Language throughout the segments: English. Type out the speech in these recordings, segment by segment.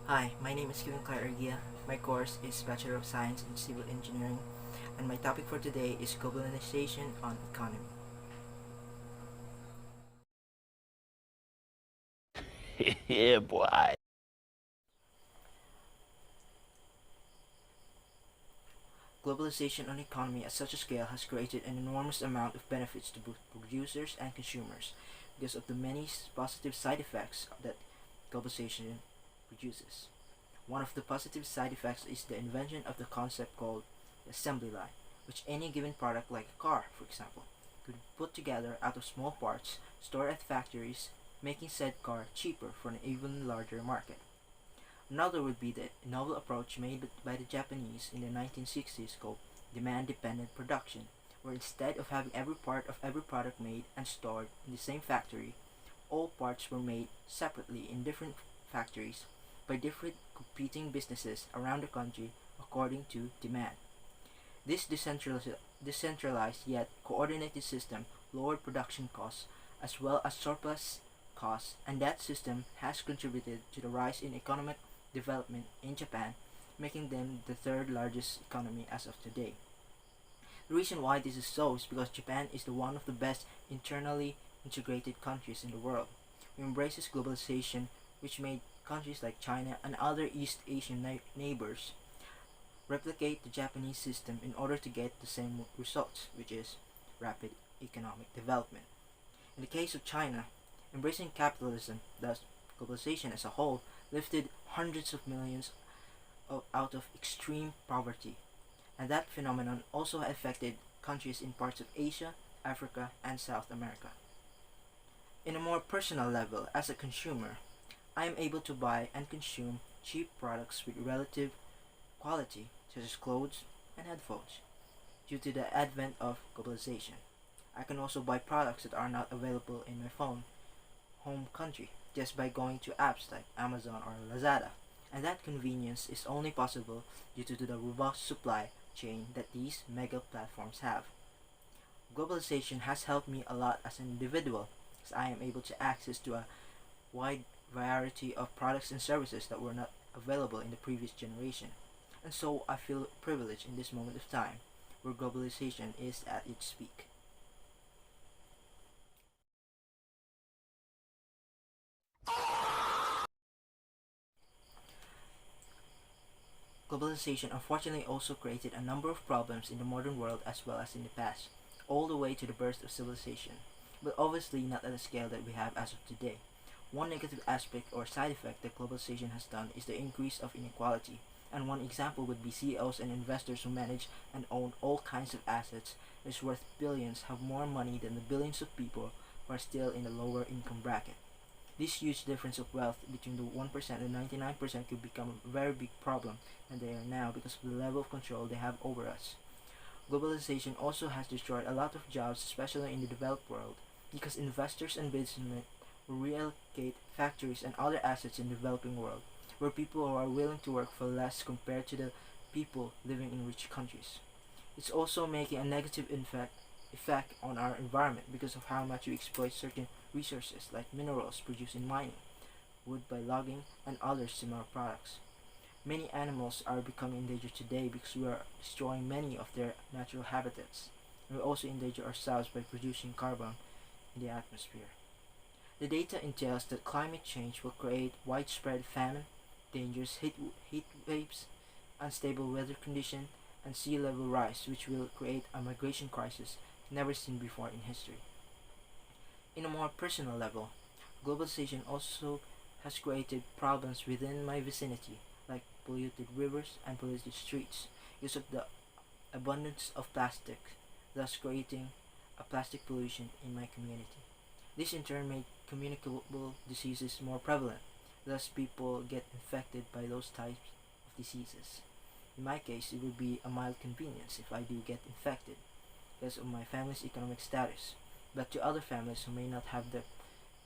Hi, my name is Clyde Eguia. My course is Bachelor of Science in Civil Engineering, and my topic for today is Globalization on Economy. Yeah, boy. Globalization on economy at such a scale has created an enormous amount of benefits to both producers and consumers because of the many positive side effects that globalization produces. One of the positive side effects is the invention of the concept called the assembly line, which any given product like a car, for example, could be put together out of small parts stored at factories, making said car cheaper for an even larger market. Another would be the novel approach made by the Japanese in the 1960s called demand-dependent production, where instead of having every part of every product made and stored in the same factory, all parts were made separately in different factories by different competing businesses around the country according to demand. This decentralized yet coordinated system lowered production costs as well as surplus costs, and that system has contributed to the rise in economic development in Japan, making them the third largest economy as of today. The reason why this is so is because Japan is one of the best internally integrated countries in the world, who embraces globalization, which made countries like China and other East Asian neighbors replicate the Japanese system in order to get the same results, which is rapid economic development. In the case of China, embracing capitalism, thus globalization as a whole, lifted hundreds of millions out of extreme poverty, and that phenomenon also affected countries in parts of Asia, Africa, and South America. In a more personal level, as a consumer, I am able to buy and consume cheap products with relative quality, such as clothes and headphones, due to the advent of globalization. I can also buy products that are not available in my home country just by going to apps like Amazon or Lazada, and that convenience is only possible due to the robust supply chain that these mega platforms have. Globalization has helped me a lot as an individual, as I am able to access to a wide variety of products and services that were not available in the previous generation. And so I feel privileged in this moment of time, where globalization is at its peak. Globalization unfortunately also created a number of problems in the modern world as well as in the past, all the way to the birth of civilization, but obviously not at the scale that we have as of today. One negative aspect or side effect that globalization has done is the increase of inequality, and one example would be CEOs and investors who manage and own all kinds of assets that is worth billions have more money than the billions of people who are still in the lower income bracket. This huge difference of wealth between the 1% and 99% could become a very big problem than they are now because of the level of control they have over us. Globalization also has destroyed a lot of jobs, especially in the developed world, because investors and businessmen will reallocate factories and other assets in the developing world, where people are willing to work for less compared to the people living in rich countries. It's also making a negative effect on our environment because of how much we exploit certain resources like minerals produced in mining, wood by logging, and other similar products. Many animals are becoming endangered today because we are destroying many of their natural habitats, and we also endanger ourselves by producing carbon in the atmosphere. The data entails that climate change will create widespread famine, dangerous heat waves, unstable weather conditions, and sea level rise, which will create a migration crisis never seen before in history. In a more personal level, globalization also has created problems within my vicinity, like polluted rivers and polluted streets, because of the abundance of plastic, thus creating a plastic pollution in my community. This in turn made communicable diseases more prevalent, thus people get infected by those types of diseases. In my case, it would be a mild convenience if I do get infected because of my family's economic status, but to other families who may not have the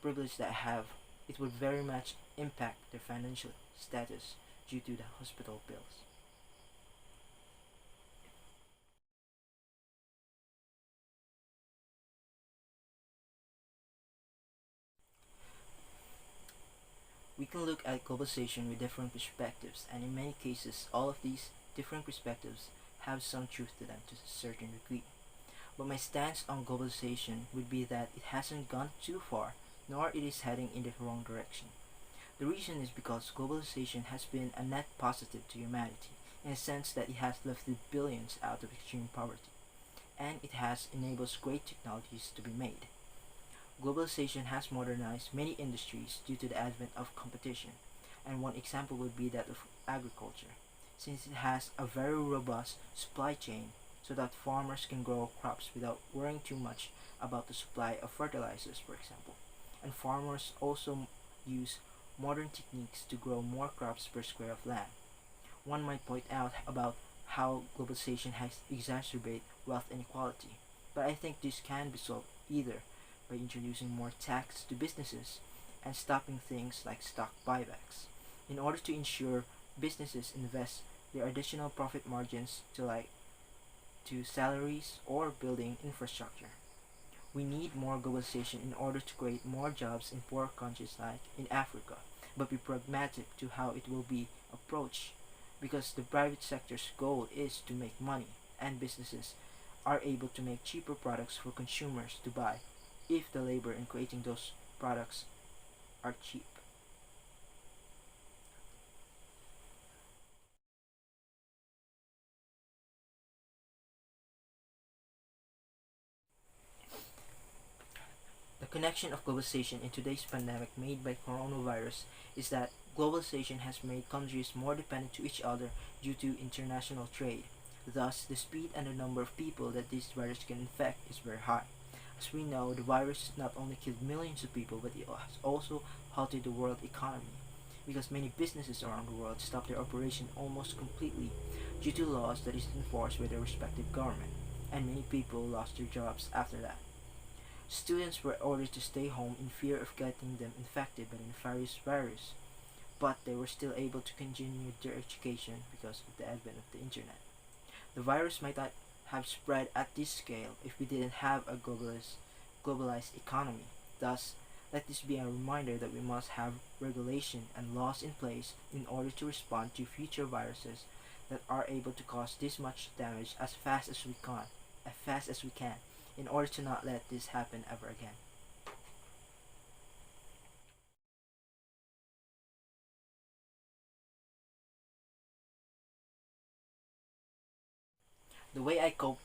privilege that I have, it would very much impact their financial status due to the hospital bills. We can look at globalization with different perspectives, and in many cases, all of these different perspectives have some truth to them to a certain degree. But my stance on globalization would be that it hasn't gone too far, nor it is heading in the wrong direction. The reason is because globalization has been a net positive to humanity, in a sense that it has lifted billions out of extreme poverty, and it has enabled great technologies to be made. Globalization has modernized many industries due to the advent of competition, and one example would be that of agriculture, since it has a very robust supply chain so that farmers can grow crops without worrying too much about the supply of fertilizers, for example. And farmers also use modern techniques to grow more crops per square of land. One might point out about how globalization has exacerbated wealth inequality, but I think this can be solved either by introducing more tax to businesses and stopping things like stock buybacks in order to ensure businesses invest their additional profit margins to salaries or building infrastructure. We need more globalization in order to create more jobs in poor countries like in Africa, but be pragmatic to how it will be approached because the private sector's goal is to make money and businesses are able to make cheaper products for consumers to buy if the labor in creating those products are cheap. The connection of globalization in today's pandemic made by coronavirus is that globalization has made countries more dependent to each other due to international trade. Thus, the speed and the number of people that this virus can infect is very high. As we know, the virus not only killed millions of people, but it has also halted the world economy because many businesses around the world stopped their operation almost completely due to laws that is enforced by their respective government, and many people lost their jobs after that. Students were ordered to stay home in fear of getting them infected by the nefarious virus, but they were still able to continue their education because of the advent of the internet. The virus might not have spread at this scale if we didn't have a globalized economy. Thus, let this be a reminder that we must have regulation and laws in place in order to respond to future viruses that are able to cause this much damage as fast as we can, in order to not let this happen ever again. The way I cope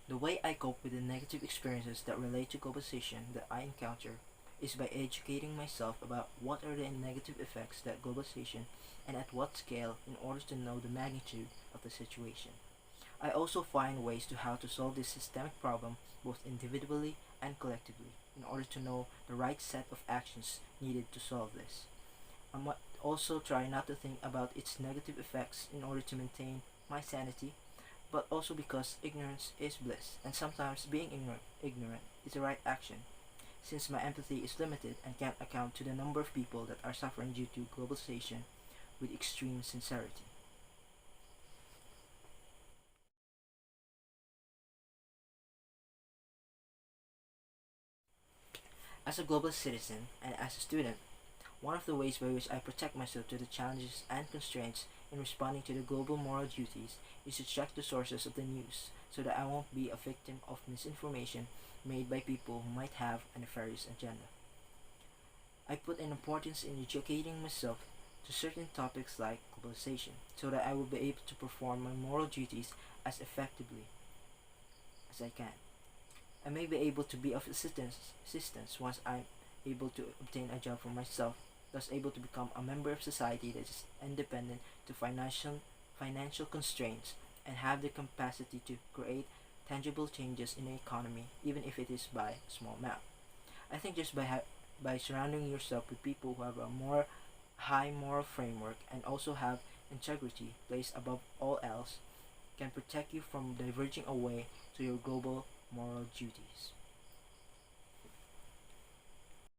The way I cope with the negative experiences that relate to globalization that I encounter is by educating myself about what are the negative effects that globalization and at what scale in order to know the magnitude of the situation. I also find ways to how to solve this systemic problem both individually and collectively in order to know the right set of actions needed to solve this. I might also try not to think about its negative effects in order to maintain my sanity, but also because ignorance is bliss, and sometimes being ignorant is the right action, since my empathy is limited and can't account to the number of people that are suffering due to globalization with extreme sincerity. As a global citizen and as a student, one of the ways by which I protect myself to the challenges and constraints in responding to the global moral duties is to check the sources of the news so that I won't be a victim of misinformation made by people who might have a nefarious agenda. I put an importance in educating myself to certain topics like globalization so that I will be able to perform my moral duties as effectively as I can. I may be able to be of assistance once I'm able to obtain a job for myself, thus able to become a member of society that is independent to financial constraints and have the capacity to create tangible changes in the economy, even if it is by a small amount. I think just by surrounding yourself with people who have a more high moral framework and also have integrity placed above all else can protect you from diverging away to your global moral duties.